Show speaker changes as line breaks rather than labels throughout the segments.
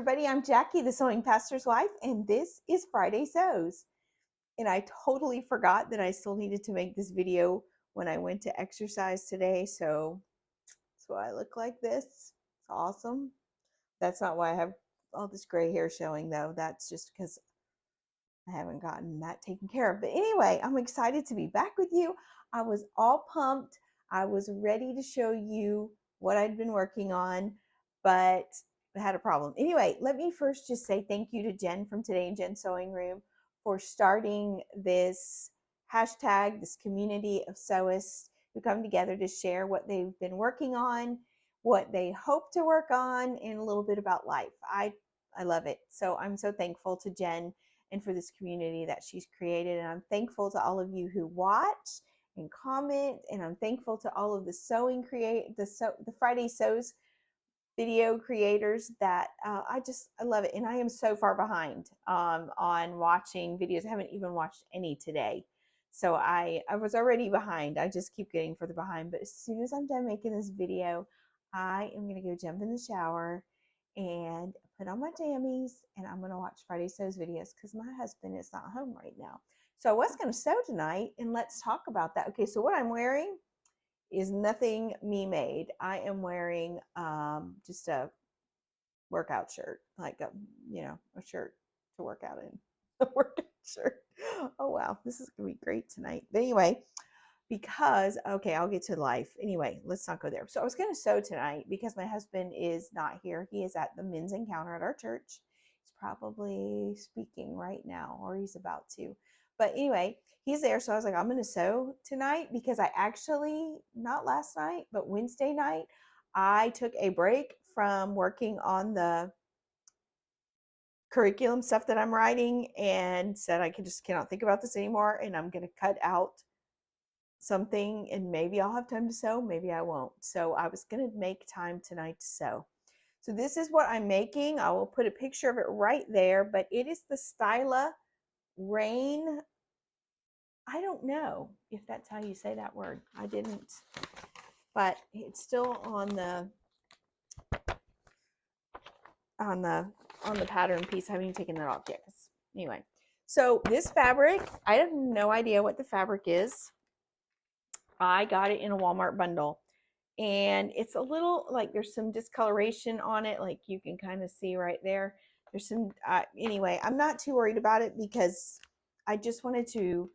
everybody. I'm Jackie, the Sewing Pastor's wife, and this is Friday Sews. And I totally forgot that I still needed to make this video when I went to exercise today. So that's why I look like this. It's awesome. That's not why I have all this gray hair showing, though. That's just because I haven't gotten that taken care of. But anyway, I'm excited to be back with you. I was all pumped. I was ready to show you what I'd been working on, but I had a problem. Anyway, let me first just say thank you to Jen from Today in Jen Sewing Room for starting this hashtag, this community of sewists who come together to share what they've been working on, what they hope to work on, and a little bit about life. I love it. So I'm so thankful to Jen and for this community that she's created. And I'm thankful to all of you who watch and comment. And I'm thankful to all of the the Friday Sews video creators that I love it. And I am so far behind on watching videos. I haven't even watched any today. So I was already behind. I just keep getting further behind. But as soon as I'm done making this video, I am going to go jump in the shower and put on my jammies, and I'm going to watch Friday Sews videos because my husband is not home right now. So I was going to sew tonight, and let's talk about that. Okay, so what I'm wearing is nothing me made. I am wearing just a workout shirt, like a shirt to work out in. A workout shirt. Oh wow, this is gonna be great tonight. But anyway, because okay, I'll get to life. Anyway, let's not go there. So I was gonna sew tonight because my husband is not here. He is at the men's encounter at our church. He's probably speaking right now, or he's about to. But anyway, he's there. So I was like, I'm gonna sew tonight because I actually, not last night, but Wednesday night, I took a break from working on the curriculum stuff that I'm writing and said I cannot think about this anymore, and I'm going to cut out something, and maybe I'll have time to sew, maybe I won't. So I was going to make time tonight to sew. So this is what I'm making. I will put a picture of it right there, but it is the Styla Rain. I don't know if that's how you say that word. I didn't, but it's still on the pattern piece. I haven't even taken that off yet. Anyway, so this fabric, I have no idea what the fabric is. I got it in a Walmart bundle, and it's a little like there's some discoloration on it, like you can kind of see right there. There's some anyway, I'm not too worried about it because I just wanted to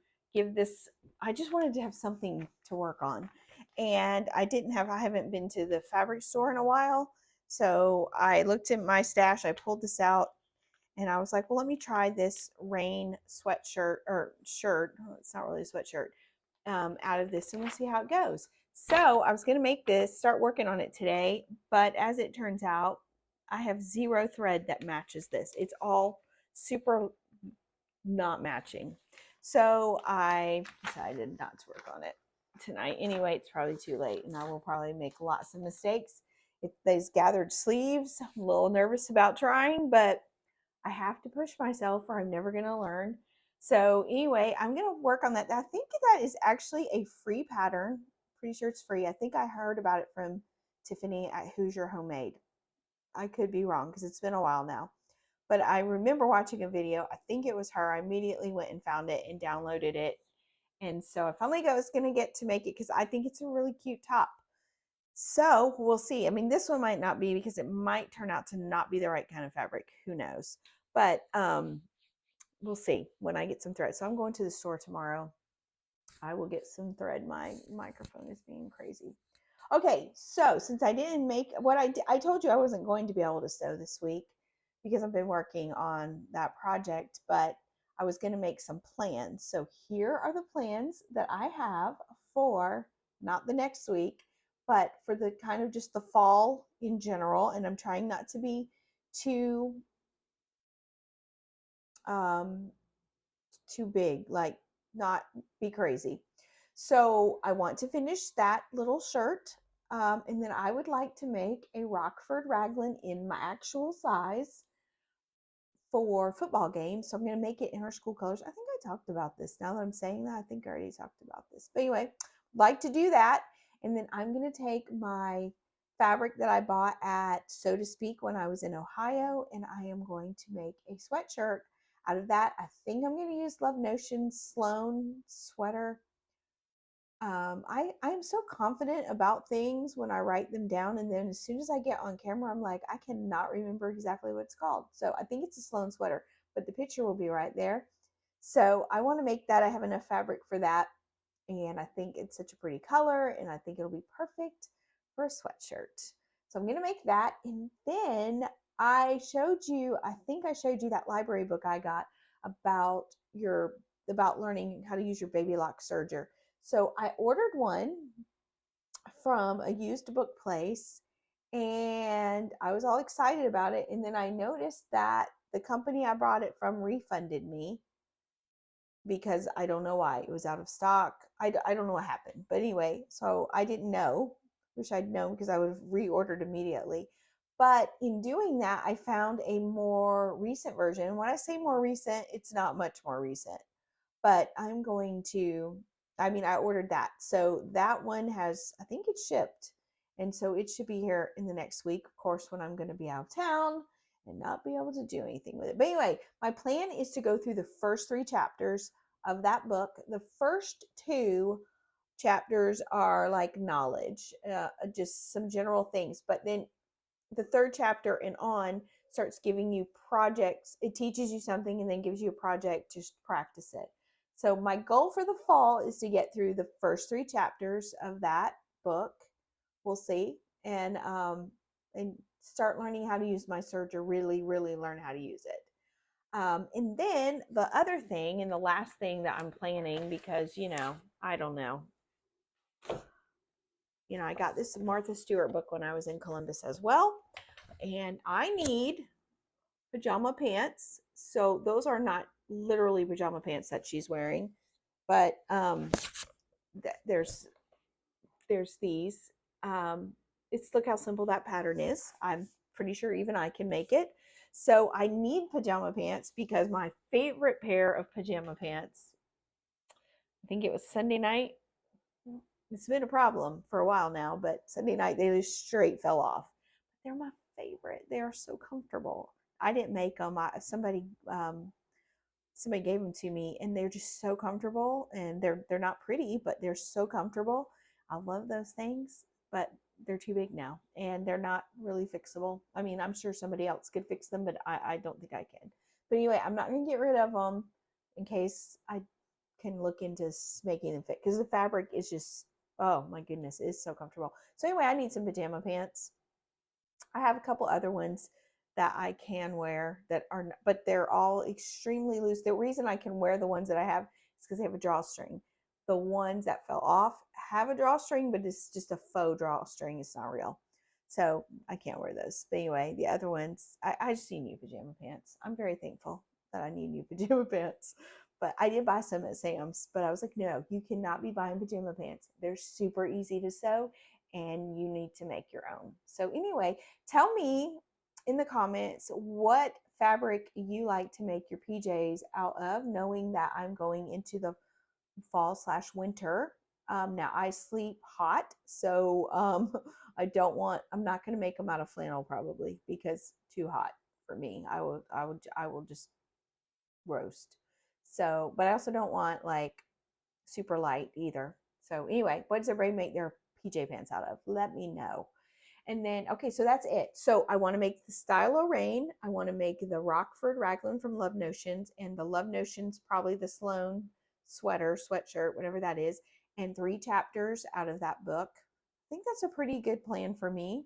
I just wanted to have something to work on, and I haven't been to the fabric store in a while. So I looked at my stash, I pulled this out, and I was like, well, let me try this rain sweatshirt or shirt. Oh, it's not really a sweatshirt, out of this, and we'll see how it goes. So I was going to start working on it today, but as it turns out, I have zero thread that matches this. It's all super not matching. So I decided not to work on it tonight. Anyway, it's probably too late, and I will probably make lots of mistakes. These gathered sleeves, I'm a little nervous about trying, but I have to push myself or I'm never going to learn. So anyway, I'm going to work on that. I think that is actually a free pattern. Pretty sure it's free. I think I heard about it from Tiffany at Hoosier Homemade. I could be wrong because it's been a while now. But I remember watching a video. I think it was her. I immediately went and found it and downloaded it. And so I finally was going to get to make it because I think it's a really cute top. So we'll see. I mean, this one might not be because it might turn out to not be the right kind of fabric. Who knows? But we'll see when I get some thread. So I'm going to the store tomorrow. I will get some thread. My microphone is being crazy. Okay, so since I didn't make what I told you I wasn't going to be able to sew this week because I've been working on that project, but I was going to make some plans. So here are the plans that I have for not the next week, but for the kind of just the fall in general. And I'm trying not to be too too big, like not be crazy. So I want to finish that little shirt. And then I would like to make a Rockford raglan in my actual size for football games. So I'm going to make it in our school colors. I think I talked about this. Now that I'm saying that, I think I already talked about this. But anyway, like to do that. And then I'm going to take my fabric that I bought at So to Speak when I was in Ohio, and I am going to make a sweatshirt out of that. I think I'm going to use Love Notion's Sloan sweater. I am so confident about things when I write them down, and then as soon as I get on camera, I'm like, I cannot remember exactly what it's called. So I think it's a Sloan sweater, but the picture will be right there. So I want to make that. I have enough fabric for that, and I think it's such a pretty color, and I think it'll be perfect for a sweatshirt. So I'm going to make that, and then I think I showed you that library book I got about learning how to use your Baby Lock serger. So I ordered one from a used book place, and I was all excited about it, and then I noticed that the company I bought it from refunded me because I don't know why. It was out of stock. I don't know what happened. But anyway, so I didn't know. Wish I'd known because I would have reordered immediately. But in doing that, I found a more recent version. And when I say more recent, it's not much more recent. But I ordered that. So that one I think it's shipped. And so it should be here in the next week, of course, when I'm going to be out of town and not be able to do anything with it. But anyway, my plan is to go through the first 3 chapters of that book. The first 2 chapters are like knowledge, just some general things. But then the 3rd chapter and on starts giving you projects. It teaches you something and then gives you a project to practice it. So my goal for the fall is to get through the first 3 chapters of that book. We'll see. And start learning how to use my serger, really, really learn how to use it. And then the other thing, and the last thing that I'm planning, because, I don't know. I got this Martha Stewart book when I was in Columbus as well. And I need pajama pants. So those are not literally pajama pants that she's wearing, but there's these. Look how simple that pattern is. I'm pretty sure even I can make it. So I need pajama pants because my favorite pair of pajama pants, I think it was Sunday night. It's been a problem for a while now, but Sunday night they just straight fell off. They're my favorite. They are so comfortable. I didn't make them. Somebody gave them to me, and they're just so comfortable. And they're not pretty, but they're so comfortable. I love those things, but they're too big now, and they're not really fixable. I mean, I'm sure somebody else could fix them, but I don't think I can. But anyway, I'm not going to get rid of them in case I can look into making them fit, because the fabric is just, oh my goodness, it's so comfortable. So anyway, I need some pajama pants. I have a couple other ones that I can wear that are, but they're all extremely loose. The reason I can wear the ones that I have is because they have a drawstring. The ones that fell off have a drawstring, but it's just a faux drawstring. It's not real. So I can't wear those. But anyway, the other ones, I just need new pajama pants. I'm very thankful that I need new pajama pants. But I did buy some at Sam's, but I was like, no, you cannot be buying pajama pants. They're super easy to sew, and you need to make your own. So anyway, tell me in the comments what fabric you like to make your PJs out of, knowing that I'm going into the fall/winter. Now I sleep hot, so I'm not going to make them out of flannel probably, because too hot for me. I will just roast. So, but I also don't want like super light either. So anyway, what does everybody make their PJ pants out of? Let me know. And then, okay, so that's it. So I want to make the Stylo Rain. I want to make the Rockford Raglan from Love Notions, and the Love Notions, probably the Sloan sweatshirt, whatever that is, and 3 chapters out of that book. I think that's a pretty good plan for me.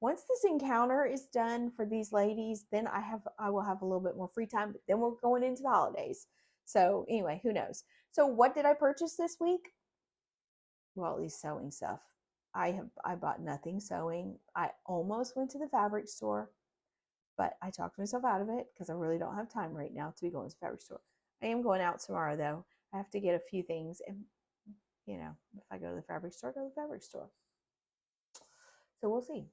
Once this encounter is done for these ladies, then I will have a little bit more free time, but then we're going into the holidays. So anyway, who knows? So what did I purchase this week? Well, at least sewing stuff. I bought nothing sewing. I almost went to the fabric store, but I talked myself out of it because I really don't have time right now to be going to the fabric store. I am going out tomorrow though. I have to get a few things, and if I go to the fabric store, go to the fabric store. So we'll see.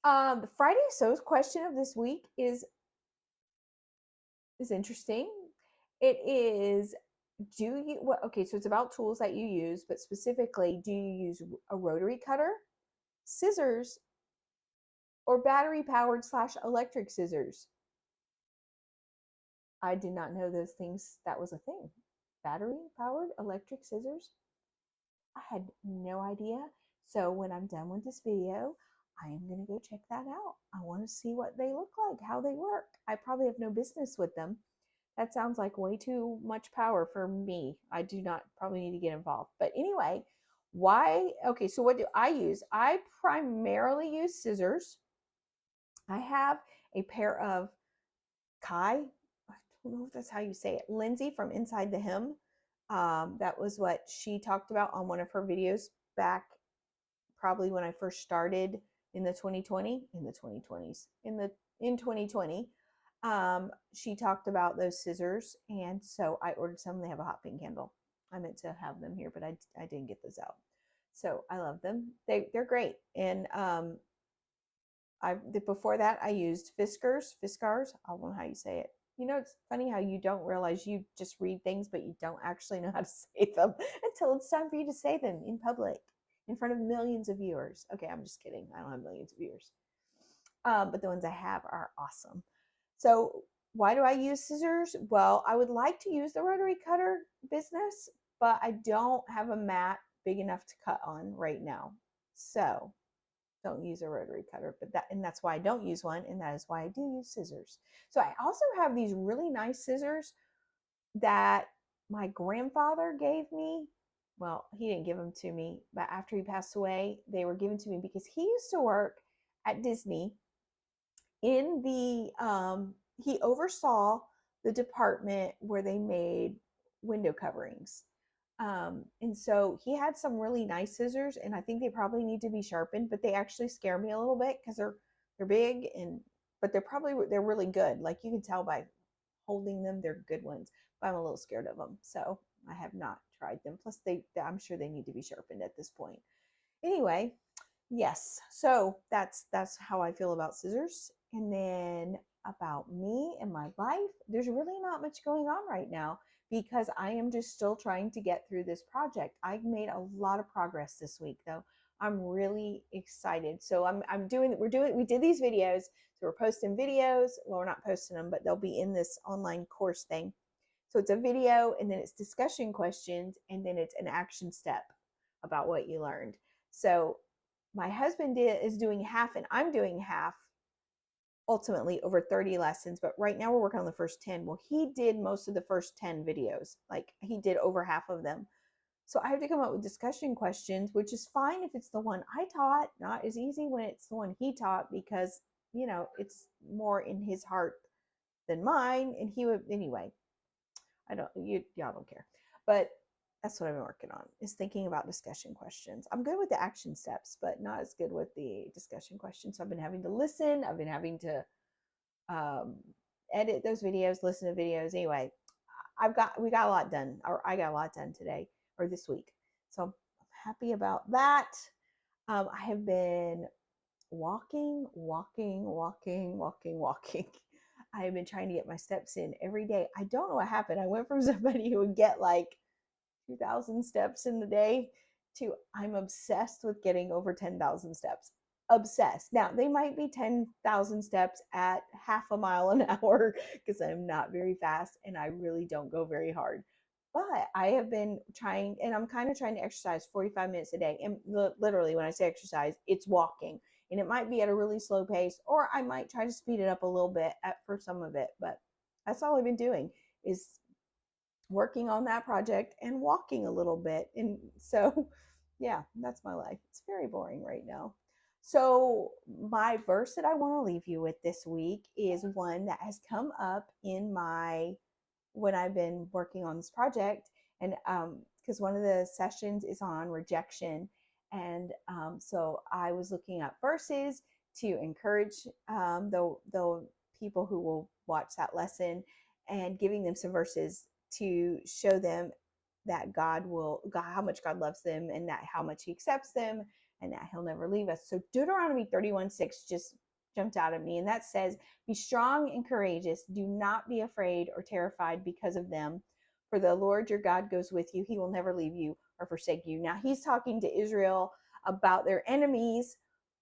The Friday Sews question of this week is interesting. It is, okay, so it's about tools that you use, but specifically, do you use a rotary cutter? scissors or battery powered / electric scissors. I did not know those things, that was a thing. Battery powered electric scissors. I had no idea. So when I'm done with this video, I am going to go check that out. I want to see what they look like, how they work. I probably have no business with them. That sounds like way too much power for me. I do not probably need to get involved. But anyway, why? Okay, so what do I use? I primarily use scissors. I have a pair of Kai, I don't know if that's how you say it, Lindsay from Inside the Hem. That was what she talked about on one of her videos back probably when I first started in the 2020, in the 2020s, in 2020. She talked about those scissors, and so I ordered some. They have a hot pink candle. I meant to have them here, but I didn't get those out. So I love them. They're great. And before that I used Fiskars. I don't know how you say it. You know, it's funny how you don't realize you just read things, but you don't actually know how to say them until it's time for you to say them in public in front of millions of viewers. Okay, I'm just kidding. I don't have millions of viewers. But the ones I have are awesome. So why do I use scissors? Well, I would like to use the rotary cutter business, but I don't have a mat big enough to cut on right now. So don't use a rotary cutter, but that's why I don't use one, and that is why I do use scissors. So I also have these really nice scissors that my grandfather gave me. Well, he didn't give them to me, but after he passed away, they were given to me because he used to work at Disney in he oversaw the department where they made window coverings. And so he had some really nice scissors, and I think they probably need to be sharpened, but they actually scare me a little bit because they're big, but they're really good. Like you can tell by holding them, they're good ones, but I'm a little scared of them. So I have not tried them. Plus I'm sure they need to be sharpened at this point. Anyway, yes. So that's how I feel about scissors. And then about me and my life, there's really not much going on right now because I am just still trying to get through this project. I've made a lot of progress this week though. I'm really excited. So we did these videos. So we're posting videos. Well, we're not posting them, but they'll be in this online course thing. So it's a video, and then it's discussion questions, and then it's an action step about what you learned. So my husband is doing half, and I'm doing half, ultimately over 30 lessons, but right now we're working on the first 10. Well, he did most of the first 10 videos. Like he did over half of them. So I have to come up with discussion questions, which is fine if it's the one I taught, not as easy when it's the one he taught because, you know, it's more in his heart than mine. And he would, anyway, y'all don't care. But that's what I've been working on, is thinking about discussion questions. I'm good with the action steps, but not as good with the discussion questions. So I've been having to listen. I've been having to edit those videos, listen to videos. Anyway, we got a lot done, or I got a lot done today or this week. So I'm happy about that. I have been walking. I have been trying to get my steps in every day. I don't know what happened. I went from somebody who would get like 2,000 steps in the day to I'm obsessed with getting over 10,000 steps. Obsessed. Now, they might be 10,000 steps at half a mile an hour because I'm not very fast and I really don't go very hard. But I have been trying, and I'm kind of trying to exercise 45 minutes a day. And literally, when I say exercise, it's walking. And it might be at a really slow pace, or I might try to speed it up a little bit for some of it. But that's all I've been doing is working on that project and walking a little bit. And so, yeah, that's my life. It's very boring right now. So, my verse that I want to leave you with this week is one that has come up in when I've been working on this project. And because one of the sessions is on rejection. And so I was looking up verses to encourage the people who will watch that lesson, and giving them some verses to show them that how much God loves them, and that how much he accepts them, and that he'll never leave us. So Deuteronomy 31:6 just jumped out at me, and that says, "Be strong and courageous. Do not be afraid or terrified because of them. For the Lord your God goes with you. He will never leave you or forsake you." Now he's talking to Israel about their enemies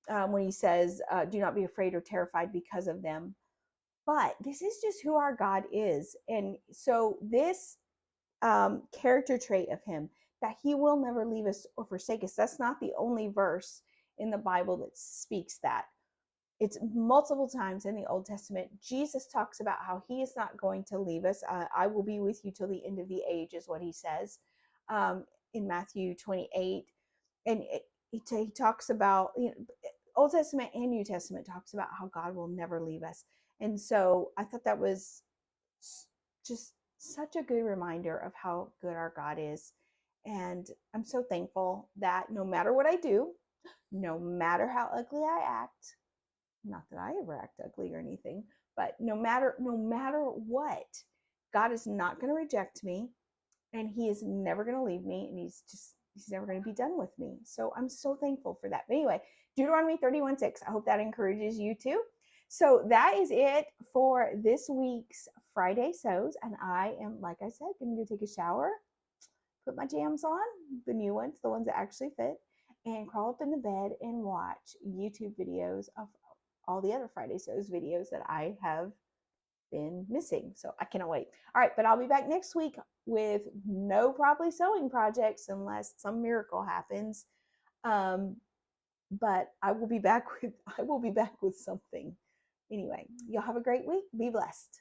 when he says, do not be afraid or terrified because of them. But this is just who our God is. And so this character trait of him, that he will never leave us or forsake us, that's not the only verse in the Bible that speaks that. It's multiple times in the Old Testament. Jesus talks about how he is not going to leave us. I will be with you till the end of the age, is what he says in Matthew 28. And he talks about, Old Testament and New Testament talks about how God will never leave us. And so I thought that was just such a good reminder of how good our God is. And I'm so thankful that no matter what I do, no matter how ugly I act, not that I ever act ugly or anything, but no matter what, God is not going to reject me, and he is never going to leave me, and he's never going to be done with me. So I'm so thankful for that. But anyway, Deuteronomy 31:6. I hope that encourages you too. So that is it for this week's Friday Sews. And I am, like I said, going to go take a shower, put my jams on, the new ones, the ones that actually fit, and crawl up in the bed and watch YouTube videos of all the other Friday Sews videos that I have been missing. So I cannot wait. All right, but I'll be back next week with no probably sewing projects unless some miracle happens. But I will be back with something. Anyway, y'all have a great week. Be blessed.